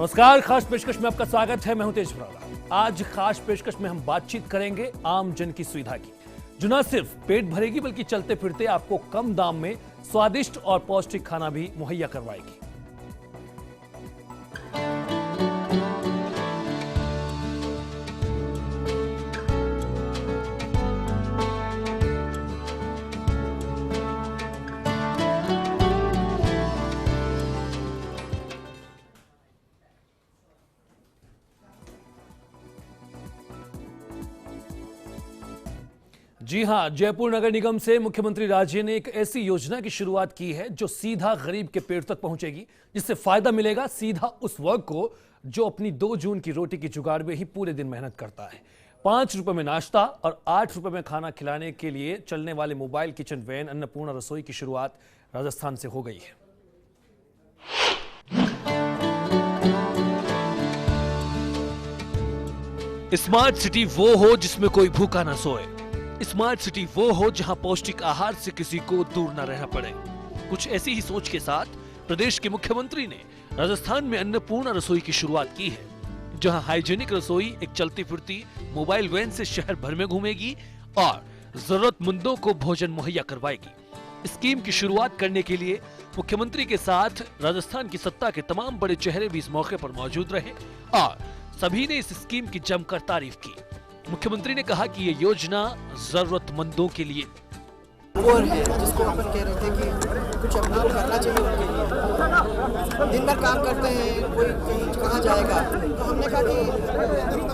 नमस्कार, खास पेशकश में आपका स्वागत है। मैं हूं तेज बराड़ा। आज खास पेशकश में हम बातचीत करेंगे आम जन की सुविधा की, जो न सिर्फ पेट भरेगी बल्कि चलते फिरते आपको कम दाम में स्वादिष्ट और पौष्टिक खाना भी मुहैया करवाएगी। जी हां, जयपुर नगर निगम से मुख्यमंत्री राजे ने एक ऐसी योजना की शुरुआत की है जो सीधा गरीब के पेट तक पहुंचेगी, जिससे फायदा मिलेगा सीधा उस वर्ग को जो अपनी 2 जून की रोटी की जुगाड़ में ही पूरे दिन मेहनत करता है। 5 रुपए में नाश्ता और 8 रुपए में खाना खिलाने के लिए चलने वाले मोबाइल किचन वैन अन्नपूर्णा रसोई की शुरुआत राजस्थान से हो गई है। स्मार्ट सिटी वो हो जिसमें कोई भूखा ना सोए। स्मार्ट सिटी वो हो जहां पौष्टिक आहार से किसी को दूर न रहना पड़े। कुछ ऐसी ही सोच के साथ प्रदेश के मुख्यमंत्री ने राजस्थान में अन्नपूर्णा रसोई की शुरुआत की है, जहां हाइजीनिक रसोई एक चलती फिरती मोबाइल वैन से शहर भर में घूमेगी और जरूरतमंदों को भोजन मुहैया करवाएगी। स्कीम की शुरुआत करने के लिए मुख्यमंत्री के साथ राजस्थान की सत्ता के तमाम बड़े चेहरे भी इस मौके पर मौजूद रहे और सभी ने इस स्कीम की जमकर तारीफ की। मुख्यमंत्री ने कहा कि ये योजना जरूरतमंदों के लिए है, जिसको अपन कह रहे थे कि कुछ अपना करना चाहिए उनके लिए। दिन भर काम करते हैं, कोई कहीं कहाँ जाएगा, तो हमने कहा कि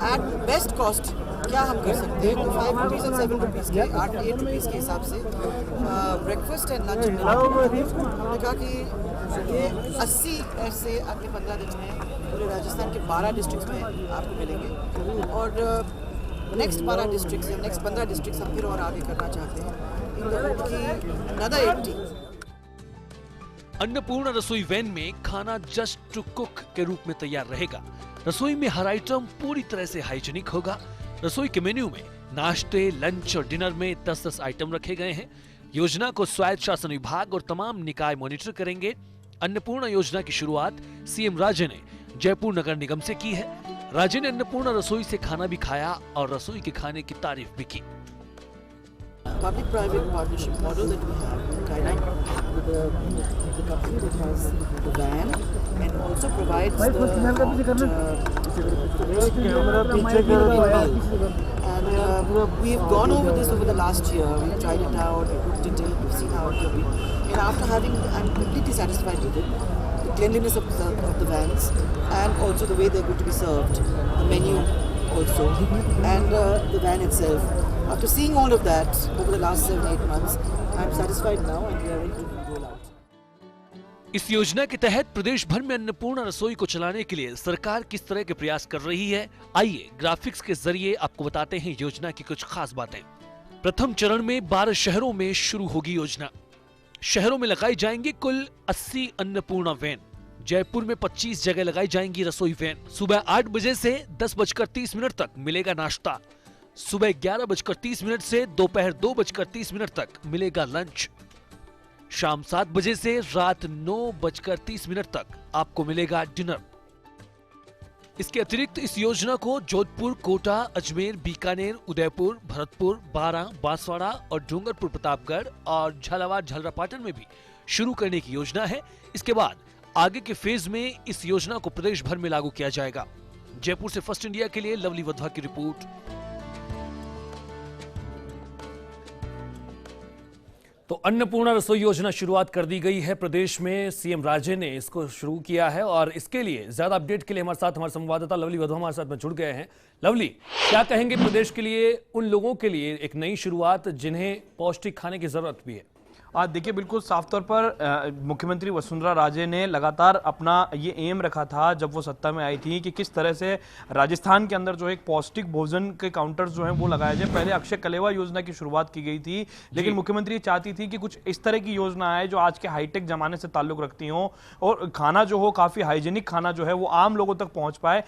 एट बेस्ट कॉस्ट क्या हम कर सकते हैं। तो 5 रुपीज़ और 7 रुपीज़ के 8 रुपीज़ के हिसाब से ब्रेकफास्ट एंड लंच मिला। हमने कहा कि ये 80 ऐसे अगले 15 दिन में पूरे राजस्थान के 12 डिस्ट्रिक्ट में आपको मिलेंगे और नेक्स्ट 12 डिस्ट्रिक्ट या नेक्स्ट 15 डिस्ट्रिक्ट हम फिर और आगे करना चाहते हैं। अन्नपूर्णा रसोई वैन में खाना जस्ट टू कुक के रूप में तैयार रहेगा। रसोई में हर आइटम पूरी तरह से हाइजीनिक होगा। रसोई के मेन्यू में नाश्ते, लंच और डिनर में 10-10 आइटम रखे गए हैं। योजना को स्वायत्त शासन विभाग और तमाम निकाय मॉनिटर करेंगे। अन्नपूर्णा योजना की शुरुआत सीएम राजे ने जयपुर नगर निगम से की है। राजे ने अन्नपूर्णा रसोई से खाना भी खाया और रसोई के खाने की तारीफ भी की। Public-private partnership model that we have tied up with the company that has the van and also provides the and we've gone over this over the last year. We've tried it out, we've looked into it, we've seen how it will be, and after having, I'm completely satisfied with it. The cleanliness of the vans and also the way they're going to be served, the menu also, and the van itself. After seeing all of that over the last 7-8 months, I'm satisfied now and we are ready to roll out. इस योजना के तहत प्रदेश भर में अन्नपूर्णा रसोई को चलाने के लिए सरकार किस तरह के प्रयास कर रही है, आइए ग्राफिक्स के जरिए आपको बताते हैं योजना की कुछ खास बातें। प्रथम चरण में 12 शहरों में शुरू होगी योजना। शहरों में लगाई जाएंगी कुल 80 अन्नपूर्णा वैन। जयपुर में 25 जगह लगाई जाएंगी रसोई वैन। सुबह 8 बजे से 10:30 तक मिलेगा नाश्ता। सुबह 11:30 से दोपहर 2:30 तक मिलेगा लंच। शाम 7 बजे से रात 9:30 तक आपको मिलेगा डिनर। इसके अतिरिक्त इस योजना को जोधपुर, कोटा, अजमेर, बीकानेर, उदयपुर, भरतपुर, बारां, बांसवाड़ा और डूंगरपुर प्रतापगढ़ और झालावाड़, झालरापाटन में भी शुरू करने की योजना है। इसके बाद आगे के फेज में इस योजना को प्रदेश भर में लागू किया जाएगा। जयपुर से फर्स्ट इंडिया के लिए लवली वधवा की रिपोर्ट। तो अन्नपूर्णा रसोई योजना शुरुआत कर दी गई है प्रदेश में। सीएम राजे ने इसको शुरू किया है और इसके लिए ज्यादा अपडेट के लिए हमारे साथ हमारे संवाददाता लवली वधवा हमारे साथ में जुड़ गए हैं। लवली, क्या कहेंगे प्रदेश के लिए, उन लोगों के लिए एक नई शुरुआत जिन्हें पौष्टिक खाने की जरूरत भी है? देखिए, बिल्कुल साफ तौर पर मुख्यमंत्री वसुंधरा राजे ने लगातार अपना ये एम रखा था जब वो सत्ता में आई थी कि किस तरह से राजस्थान के अंदर जो एक पौष्टिक भोजन के काउंटर्स जो हैं वो लगाए जाए। पहले अक्षय कलेवा योजना की शुरुआत की गई थी, लेकिन मुख्यमंत्री चाहती थी कि कुछ इस तरह की योजना आए जो आज के हाईटेक जमाने से ताल्लुक रखती हों और खाना जो हो काफ़ी हाइजीनिक खाना जो है वो आम लोगों तक पहुँच पाए।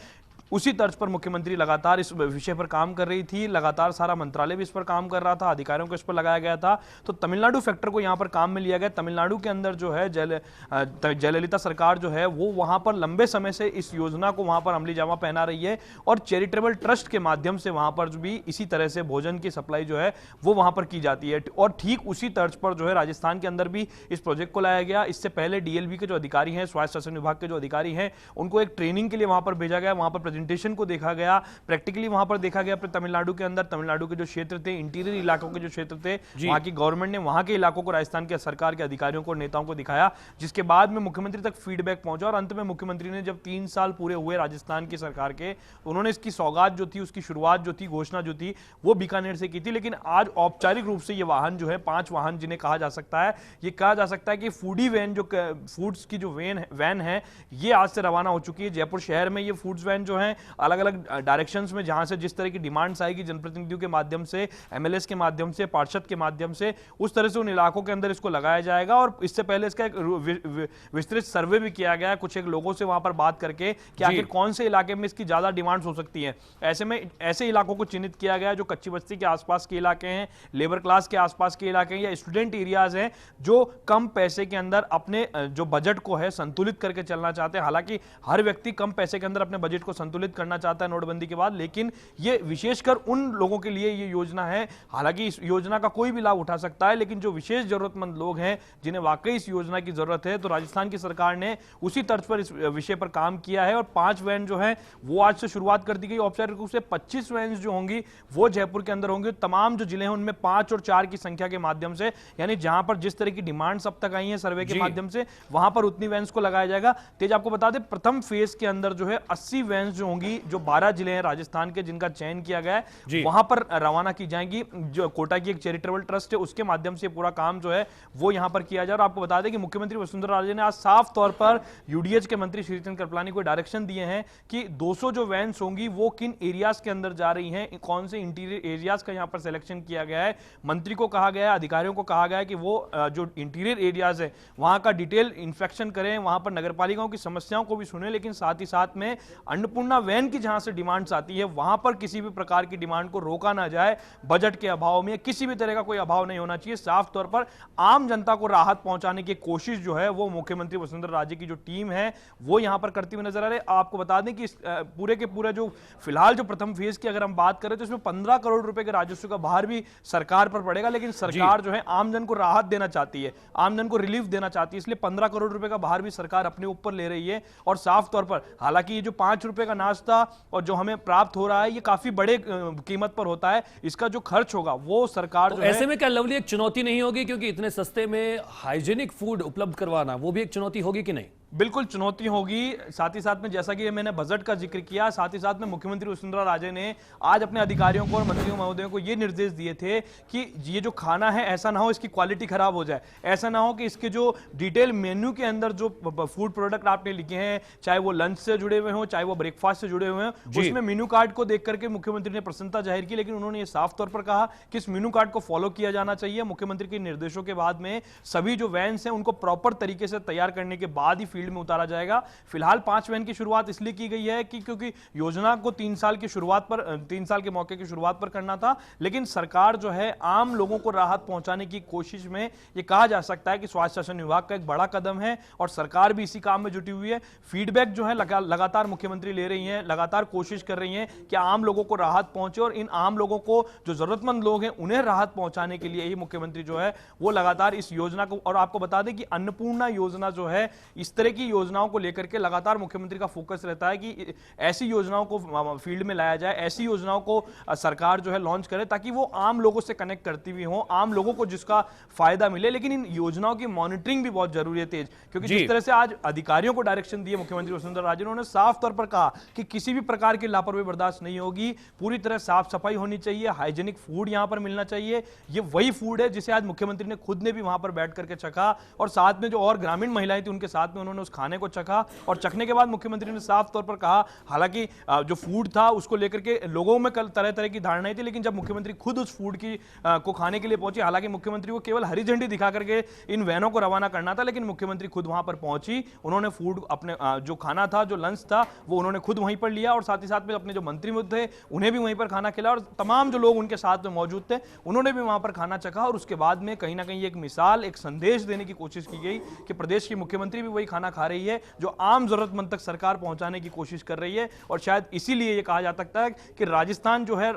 उसी तर्ज पर मुख्यमंत्री लगातार इस विषय पर काम कर रही थी, लगातार सारा मंत्रालय भी इस पर काम कर रहा था, अधिकारियों को इस पर लगाया गया था। तो तमिलनाडु फैक्टर को यहां पर काम में लिया गया। तमिलनाडु के अंदर जो है जयललिता सरकार जो है वो वहां पर लंबे समय से इस योजना को वहां पर अमली जामा पहना रही है और चैरिटेबल ट्रस्ट के माध्यम से वहां पर भी इसी तरह से भोजन की सप्लाई जो है वो वहां पर की जाती है। और ठीक उसी तर्ज पर जो है राजस्थान के अंदर भी इस प्रोजेक्ट को लाया गया। इससे पहले डीएलवी के जो अधिकारी हैं, स्वास्थ्य शासन विभाग के जो अधिकारी हैं, उनको एक ट्रेनिंग के लिए वहां पर भेजा गया, वहां पर प्रेजेंटेशन को देखा गया, प्रैक्टिकली वहां पर देखा गया। तमिलनाडु के अंदर तमिलनाडु के जो क्षेत्र थे, इंटीरियर इलाकों के जो क्षेत्र थे, वहां की गवर्नमेंट ने वहां के इलाकों को राजस्थान के सरकार के अधिकारियों को, नेताओं को दिखाया, जिसके बाद में मुख्यमंत्री तक फीडबैक पहुंचा और अंत में मुख्यमंत्री ने जब 3 साल पूरे हुए राजस्थान की सरकार के, उन्होंने इसकी सौगात जो थी, उसकी शुरुआत जो थी, घोषणा जो थी, वो बीकानेर से की थी। लेकिन आज औपचारिक रूप से ये वाहन जो है, 5 वाहन जिन्हें कहा जा सकता है, ये कहा जा सकता है कि फूडी वैन, जो फूड्स की जो वैन है, ये आज से रवाना हो चुकी है। जयपुर शहर में ये फूड्स वैन जो है अलग अलग डायरेक्शंस में, जहां से जिस तरह की डिमांड्स आएगी जनप्रतिनिधियों के माध्यम से, एमएलएस के माध्यम से, पार्षद के माध्यम से, उस तरह से उन इलाकों के अंदर इसको लगाया जाएगा। और इससे पहले इसका एक विस्तृत सर्वे भी किया गया कुछ एक लोगों से वहां पर बात करके कि आखिर कौन से इलाके में इसकी ज्यादा डिमांड्स हो सकती है। ऐसे में ऐसे इलाकों को चिन्हित किया गया जो कच्ची बस्ती के आसपास के इलाके हैं, लेबर क्लास के आसपास के इलाके हैं, या स्टूडेंट एरियाज हैं जो कम पैसे के अंदर अपने जो बजट को है संतुलित करके चलना चाहते हैं। हालांकि हर व्यक्ति कम पैसे के अंदर अपने बजट को संतुलित करना चाहता है नोटबंदी के बाद, लेकिन ये विशेषकर उन लोगों के लिए ये योजना है। हालांकि इस योजना का कोई भी लाभ उठा सकता है, लेकिन जो विशेष जरूरतमंद लोग हैं जिन्हें वाकई इस योजना की जरूरत है, तो राजस्थान की सरकार ने उसी तर्ज पर इस विषय पर काम किया है। और 5 वैन जो है वो आज से शुरुआत कर दी गई औपचारिक रूप से। 25 वैन जो होंगी वो जयपुर के अंदर होंगी। तमाम जो जिले हैं उनमें 5 और 4 की संख्या के माध्यम से, यानी जहां पर जिस तरह की डिमांड्स अब तक आई हैं सर्वे के माध्यम से, वहां पर उतनी वैन्स को लगाया जाएगा। तेज आपको बता दें, प्रथम फेज के अंदर जो है 80 वैन्स जो होंगी, जो 12 जिले हैं राजस्थान के जिनका चयन किया गया है, वहां पर रवाना की जाएंगी। जो कोटा की एक चैरिटेबल ट्रस्ट है उसके माध्यम से पूरा काम जो है वो यहां पर किया जाए। और आपको बता दें कि मुख्यमंत्री वसुंधरा राजे ने आज साफ तौर पर यूडीएच के मंत्री श्रीचंद कृपलानी को डायरेक्शन दिए हैं कि 200 जो वैन्स होंगी वो किन एरियाज के अंदर जा रही हैं, कौन से इंटीरियर एरियाज का यहां पर सिलेक्शन किया गया है। मंत्री को कहा गया है, अधिकारियों को कहा गया है कि वो जो इंटीरियर एरियाज है वहां का डिटेल इंस्पेक्शन करें, वहां पर नगरपालिकाओं की समस्याओं को भी सुने, लेकिन साथ ही साथ में अन्नपूर्णा वैन की जहां से डिमांड्स आती है वहां पर किसी भी प्रकार की डिमांड को रोका ना जाए। बजट के अभाव में किसी भी तरह का कोई अभाव नहीं होना चाहिए। साफ तौर पर आम जनता को राहत पहुंचाने की कोशिश जो है वो मुख्यमंत्री वसुंधरा राजे की जो टीम है वो यहां पर करती हुई नजर आ रही है। आपको बता दें कि पूरे के पूरे जो फिलहाल जो प्रथम फेज की अगर हम बात करें तो इसमें 15 करोड़ रुपए के राजस्व का भार भी सरकार पर पड़ेगा, लेकिन सरकार जो है आमजन को राहत देना चाहती है, आमजन को रिलीफ देना चाहती है, इसलिए 15 करोड़ रुपए का भार भी सरकार अपने ऊपर ले रही है। और साफ तौर पर हालांकि ये जो 5 रुपए का नाश्ता और जो हमें प्राप्त हो रहा है ये काफी बड़े कीमत पर होता है, इसका जो खर्च होगा वो सरकार तो जो ऐसे में क्या लवली एक चुनौती नहीं होगी, क्योंकि इतने सस्ते में हाइजीनिक फूड उपलब्ध करवाना वो भी एक चुनौती होगी कि नहीं? बिल्कुल चुनौती होगी। साथ ही साथ में जैसा कि मैंने बजट का जिक्र किया, साथ ही साथ में मुख्यमंत्री वसुंधरा राजे ने आज अपने अधिकारियों को और मंत्रियों महोदयों को ये निर्देश दिए थे कि ये जो खाना है ऐसा ना हो इसकी क्वालिटी खराब हो जाए, ऐसा ना हो कि इसके जो डिटेल मेन्यू के अंदर जो फूड प्रोडक्ट आपने लिखे हैं, चाहे वो लंच से जुड़े हुए हों, चाहे वो ब्रेकफास्ट से जुड़े हुए हों, उसमें मेन्यू कार्ड को देख करके मुख्यमंत्री ने प्रसन्नता जाहिर की, लेकिन उन्होंने ये साफ तौर पर कहा कि इस मेन्यू कार्ड को फॉलो किया जाना चाहिए। मुख्यमंत्री के निर्देशों के बाद में सभी जो वैन्स हैं उनको प्रॉपर तरीके से तैयार करने के बाद ही फील्ड में उतारा जाएगा। फिलहाल 5 वैन की शुरुआत इसलिए की गई है कि क्योंकि योजना को 3 साल की शुरुआत पर 3 साल के मौके की शुरुआत पर करना था, लेकिन सरकार जो है आम लोगों को राहत पहुंचाने की कोशिश में ये कहा जा सकता है कि स्वास्थ्य शासन विभाग का एक बड़ा कदम है और सरकार भी इसी काम में जुटी हुई है। फीडबैक जो है लगातार मुख्यमंत्री ले रही हैं, लगातार कोशिश कर रही हैं कि आम लोगों को राहत पहुंचे और इन आम लोगों को जो जरूरतमंद लोग हैं उन्हें राहत पहुंचाने के लिए ही मुख्यमंत्री जो है वो लगातार इस योजना को, और आपको बता दें कि अन्नपूर्णा योजना जो है, इस तरह की योजनाओं को लेकर के लगातार मुख्यमंत्री का फोकस रहता है कि ऐसी योजनाओं को फील्ड में लाया जाए, ऐसी योजनाओं को सरकार जो है लॉन्च करे ताकि वो आम लोगों से कनेक्ट करती हुई हो, आम लोगों को जिसका फायदा मिले। लेकिन इन योजनाओं की मॉनिटरिंग भी बहुत जरूरी है तेज, क्योंकि जिस तरह से आज अधिकारियों को डायरेक्शन दिए मुख्यमंत्री वसुंधरा राजे, उन्होंने साफ तौर पर कहा कि किसी भी प्रकार की लापरवाही बर्दाश्त नहीं होगी, पूरी तरह साफ सफाई होनी चाहिए, हाइजीनिक फूड यहां पर मिलना चाहिए। ये वही फूड है जिसे आज मुख्यमंत्री ने खुद ने भी वहां पर बैठ करके चखा और साथ में जो और ग्रामीण महिलाएं थी उनके साथ में उन्होंने उस खाने को चखा और चखने के बाद मुख्यमंत्री ने साफ तौर पर कहा, हालांकि जो फूड था उसको लेकर के लोगों में कल तरह तरह की धारणाएं थी, लेकिन जब मुख्यमंत्री खुद उस फूड की को खाने के लिए पहुंचे, हालांकि मुख्यमंत्री को केवल हरी झंडी दिखा करके इन वैनों को रवाना करना था, लेकिन मुख्यमंत्री खुद वहां पर पहुंची, उन्होंने फूड अपने जो खाना था, जो लंच था, वो उन्होंने खुद वहीं पर लिया और साथ ही साथ में अपने जो मंत्री थे उन्हें भी वहीं पर खाना खिलाया और तमाम जो लोग उनके साथ में मौजूद थे उन्होंने भी वहां पर खाना चखा। और उसके बाद में कहीं ना कहीं एक मिसाल, एक संदेश देने की कोशिश की गई कि प्रदेश की मुख्यमंत्री भी वही खाना खा रही है जो आम जरूरतमंद तक सरकार पहुंचाने की कोशिश कर रही है। और शायद इसीलिए ये कहा जा सकता है कि राजस्थान जो है,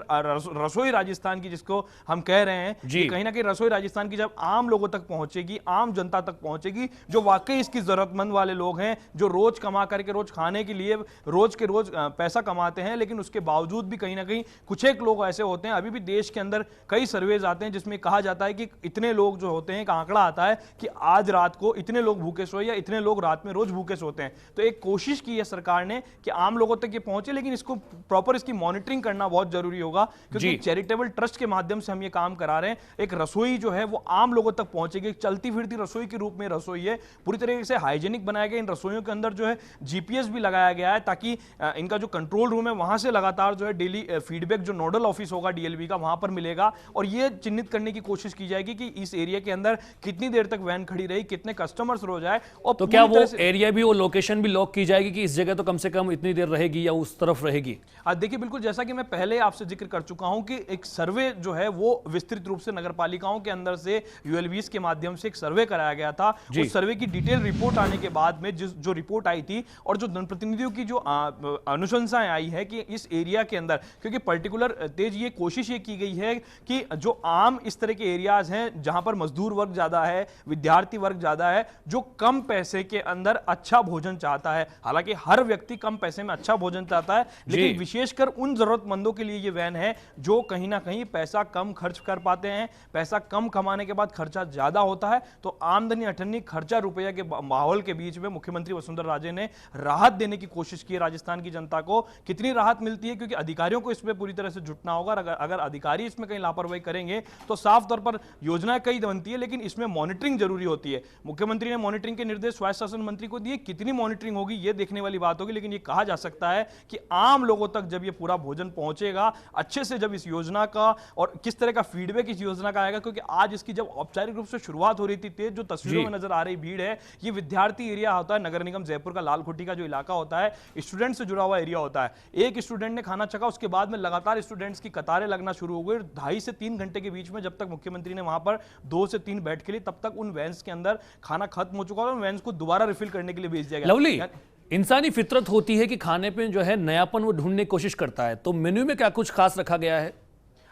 रसोई राजस्थान की जिसको हम कह रहे हैं, कि कहीं ना कहीं रसोई राजस्थान की जब आम लोगों तक पहुंचेगी, आम जनता तक पहुंचेगी, जो वाकई इसकी जरूरतमंद वाले लोग हैं, जो रोज कमा करके रोज खाने के लिए रोज के रोज पैसा कमाते हैं, लेकिन उसके बावजूद भी कहीं ना कहीं कुछ एक लोग ऐसे होते हैं, अभी भी देश के अंदर कई सर्वेज आते हैं जिसमें कहा जाता है कि इतने लोग जो होते हैं, एक आंकड़ा आता है कि आज रात को इतने लोग भूखे सोए या इतने लोग रात में रोज भूखे सोते हैं। तो एक कोशिश की है सरकार ने कि आम लोगों तक ये पहुंचे, लेकिन इसको प्रॉपर इसकी मॉनिटरिंग करना बहुत जरूरी होगा, क्योंकि चैरिटेबल ट्रस्ट के माध्यम से हम ये काम करा रहे हैं। एक रसोई जो है वो आम लोगों तक पहुंचेगी, चलती फिरती रसोई के रूप में रसोई है, पूरी तरीके से हाइजेनिक बनाया गया। इन रसोइयों के अंदर जो है जीपीएस भी लगाया गया है ताकि इनका जो कंट्रोल रूम है वहां से लगातार जो है डेली फीडबैक जो नोडल ऑफिस होगा डीएलबी का वहां पर मिलेगा और ये चिन्हित करने की कोशिश की जाएगी कि इस एरिया के अंदर कितनी देर तक वैन खड़ी रही, कितने कस्टमर्स रोज आए। और तो क्या वो एरिया भी, वो लोकेशन भी लॉक की जाएगी कि इस जगह तो कम से कम इतनी देर रहेगी या उस तरफ रहेगी? देखिए, बिल्कुल जैसा कि मैं पहले आपसे जिक्र कर चुका हूं कि एक सर्वे जो है वो विस्तृत रूप से नगरपालिकाओं के अंदर से यूएलबीएस के माध्यम से एक सर्वे कराया गया था। उस सर्वे की डिटेल रिपोर्ट आने के बाद में जो रिपोर्ट आई थी और जो जनप्रतिनिधियों की जो अनुशंसाएं आई है कि इस एरिया के अंदर, क्योंकि पर्टिकुलर तेज ये कोशिश ये की गई है कि जो आम इस तरह के एरियाज हैं जहां पर मजदूर वर्ग ज्यादा है, विद्यार्थी वर्ग ज्यादा है, जो कम पैसे के अंदर अच्छा भोजन चाहता है, हालांकि हर व्यक्ति कम पैसे में अच्छा भोजन चाहता है, लेकिन विशेषकर उन जरूरतमंदों के लिए ये वैन है जो कहीं ना कहीं पैसा कम खर्च कर पाते हैं, पैसा कम कमाने के बाद खर्चा ज्यादा होता है। तो आमदनी अठन्नी खर्चा रुपया के माहौल के बीच में मुख्यमंत्री वसुंधरा राजे ने राहत देने की कोशिश की है राजस्थान की जनता को। कितनी राहत मिलती है, क्योंकि अधिकारियों को इसमें पूरी तरह से जुटना होगा। अगर अधिकारी इसमें कहीं लापरवाही करेंगे तो साफ तौर पर योजनाएं कई बनती है, लेकिन इसमें मॉनिटरिंग जरूरी होती है। मुख्यमंत्री ने मॉनिटरिंग के निर्देश स्वायत्त शासन मंत्री को दिए, कितनी मॉनिटरिंग होगी ये देखने वाली बात होगी, लेकिन ये कहा जा सकता है कि आम लोगों तक जब ये पूरा भोजन पहुंचेगा अच्छे से, जब इस योजना का और किस तरह का फीडबैक इस योजना का आएगा, क्योंकि आज इसकी जब औपचारिक रूप से शुरुआत हो रही थी, तेज जो तस्वीरों में नजर आ रही भीड़ है, ये विद्यार्थी एरिया होता है, नगर निगम जयपुर का लाल खुटी का जो इलाका होता है, स्टूडेंट से जुड़ा हुआ एरिया होता है। एक स्टूडेंट ने खाना चखा, उसके बाद में लगातार स्टूडेंट्स की कतारें लगना शुरू हो गई। 2.5 से 3 घंटे के बीच में जब तक मुख्यमंत्री ने वहां पर 2 से 3 बैठ के लिए, तब तक उन वैन्स के अंदर खाना खत्म हो चुका और वैन्स को दोबारा रिफिल करने के लिए भेज दिया गया। लवली, इंसानी फितरत होती है कि खाने पे जो है नयापन वो ढूंढने की कोशिश करता है, तो मेन्यू में क्या कुछ खास रखा गया है?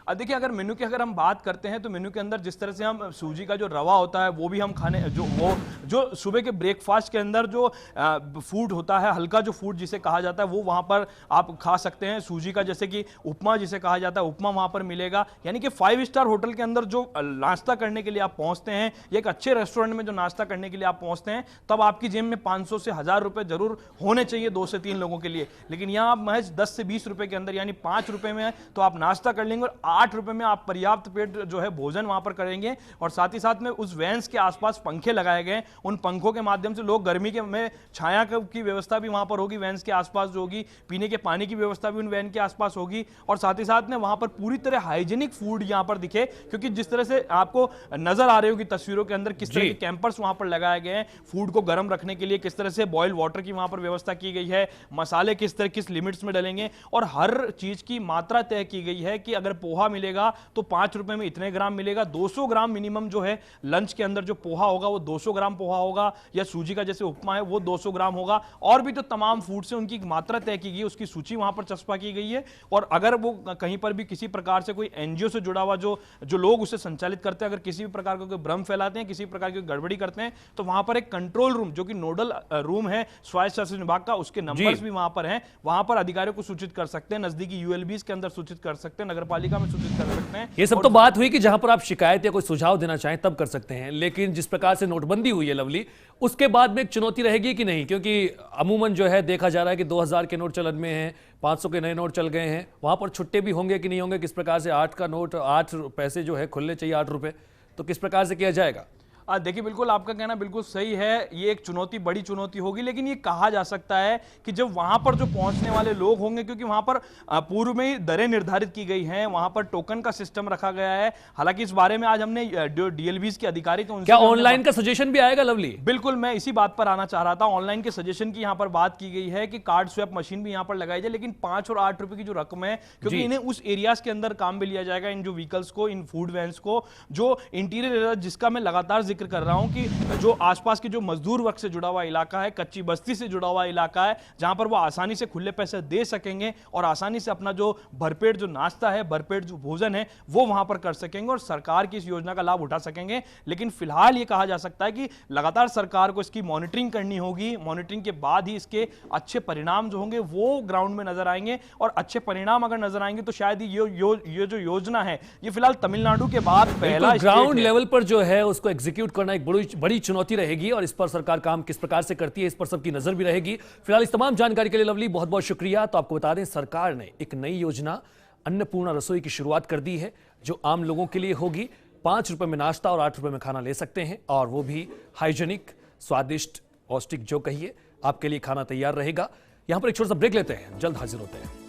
देखिए, अगर मेन्यू की अगर हम बात करते हैं तो मेन्यू के अंदर जिस तरह से हम सूजी का जो रवा होता है वो भी हम खाने जो सुबह के ब्रेकफास्ट के अंदर जो फूड होता है, हल्का जो फूड जिसे कहा जाता है, वो वहाँ पर आप खा सकते हैं। सूजी का जैसे कि उपमा जिसे कहा जाता है, उपमा वहाँ पर मिलेगा। यानी कि 5 स्टार होटल के अंदर जो नाश्ता करने के लिए आप पहुँचते हैं या एक अच्छे रेस्टोरेंट में जो नाश्ता करने के लिए आप पहुँचते हैं, तब आपकी जेब में 500 से 1000 रुपये जरूर होने चाहिए 2 से 3 लोगों के लिए। लेकिन यहाँ आप महज 10 से 20 रुपये के अंदर, यानी 5 रुपये में तो आप नाश्ता कर लेंगे और 8 रुपये में आप पर्याप्त पेट जो है भोजन वहां पर करेंगे। और साथ ही साथ में उस वैन्स के आसपास पंखे लगाए गए, उन पंखों के माध्यम से लोग गर्मी के में छाया की व्यवस्था भी वहां पर होगी, वैन्स के आसपास जो होगी, पीने के पानी की व्यवस्था भी उन वैन के आसपास होगी। और साथ ही साथ में वहां पर पूरी तरह हाइजीनिक फूड यहां पर दिखे, क्योंकि जिस तरह से आपको नजर आ रही होगी तस्वीरों के अंदर किस तरह के कैंपर्स वहां पर लगाए गए हैं फूड को गर्म रखने के लिए, किस तरह से बॉइल्ड वाटर की वहां पर व्यवस्था की गई है, मसाले किस तरह किस लिमिट्स में डलेंगे, और हर चीज की मात्रा तय की गई है कि अगर पोहा मिलेगा तो 5 रुपए में इतने ग्राम मिलेगा। 200 ग्राम मिनिमम जो है लंच के अंदर जो पोहा होगा वो 200 ग्राम पोहा होगा, या सूजी का जैसे उपमा है वो 200 ग्राम होगा। और भी तो तमाम फूड से उनकी मात्रा तय की गई है, उसकी सूची वहां पर चस्पा की गई है। और अगर वो कहीं पर भी किसी प्रकार से कोई एनजीओ से जुड़ा हुआ जो लोग उसे संचालित करते हैं, अगर किसी भी प्रकार का कोई भ्रम फैलाते हैं, किसी प्रकार की गड़बड़ी करते हैं, तो वहां पर एक कंट्रोल रूम जो कि नोडल रूम है स्वायत्त शासन विभाग का, उसके नंबर्स भी वहां पर हैं, वहां पर अधिकारियों को सूचित कर सकते हैं, नजदीकी यूएलबीस के अंदर सूचित कर सकते हैं, नगरपालिका में सूचित कर सकते हैं। ये सब तो बात हुई कि जहां पर आप शिकायत या कोई सुझाव देना चाहें तब कर सकते हैं, लेकिन जिस प्रकार से नोटबंदी हुई है लवली, उसके बाद में एक चुनौती रहेगी कि नहीं? क्योंकि अमूमन जो है देखा जा रहा है कि 2000 के नोट चलन में हैं, 500 के नए नोट चल गए हैं, वहां पर छुट्टे भी होंगे कि नहीं होंगे? किस प्रकार से 8 का नोट 8 पैसे जो है खुलने चाहिए 8 रुपए, तो किस प्रकार से किया जाएगा? देखिए बिल्कुल आपका कहना बिल्कुल सही है, ये एक चुनौती, बड़ी चुनौती होगी, लेकिन ये कहा जा सकता है कि जब वहां पर जो पहुंचने वाले लोग होंगे, क्योंकि वहां पर पूर्व में ही दरें निर्धारित की गई हैं, वहां पर टोकन का सिस्टम रखा गया है। हालांकि इस बारे में आज हमने जो डीएलबीज के अधिकारी थे उनसे क्या ऑनलाइन का सजेशन भी आएगा लवली? बिल्कुल, मैं इसी बात पर आना चाह रहा था। ऑनलाइन के सजेशन की यहां पर बात की गई है कि कार्ड स्वैप मशीन भी यहां पर लगाई जाए, लेकिन 5 और 8 रुपए की जो रकम है, क्योंकि इन्हें उस एरियाज के अंदर काम में लिया जाएगा, इन जो व्हीकल्स को, इन फूड वैन्स को, जो इंटीरियर एरिया जिसका मैं लगातार जिक्र कर रहा हूं कि जो आसपास के जो मजदूर वर्ग से जुड़ा हुआ इलाका है, कच्ची बस्ती से जुड़ा हुआ इलाका है, जहां पर वो आसानी से खुले पैसे दे सकेंगे और आसानी से अपना जो भरपेट जो नाश्ता है, भरपेट जो भोजन है, वो वहां पर कर सकेंगे और सरकार की इस योजना का लाभ उठा सकेंगे। लेकिन फिलहाल ये कहा जा सकता है कि लगातार सरकार को इसकी मॉनिटरिंग करनी होगी। मॉनिटरिंग के बाद ही इसके अच्छे परिणाम जो होंगे वो ग्राउंड में नजर आएंगे, और अच्छे परिणाम अगर नजर आएंगे तो शायद ये जो योजना है, ये फिलहाल तमिलनाडु के बाद पहला ग्राउंड लेवल पर जो है उसको एग्जीक्यूट करना एक बड़ी चुनौती रहेगी, और इस पर सरकार काम किस प्रकार से करती है इस पर सबकी नजर भी रहेगी। फिलहाल इस तमाम जानकारी के लिए लवली बहुत बहुत शुक्रिया। तो आपको बता दें, सरकार ने एक नई योजना अन्नपूर्णा रसोई की शुरुआत कर दी है, जो आम लोगों के लिए होगी। 5 रुपए में नाश्ता और 8 रुपए में खाना ले सकते हैं, और वो भी हाइजेनिक, स्वादिष्ट, पौष्टिक, जो कहिए आपके लिए खाना तैयार रहेगा। यहां पर एक छोटा सा ब्रेक लेते हैं, जल्द हाजिर होते हैं।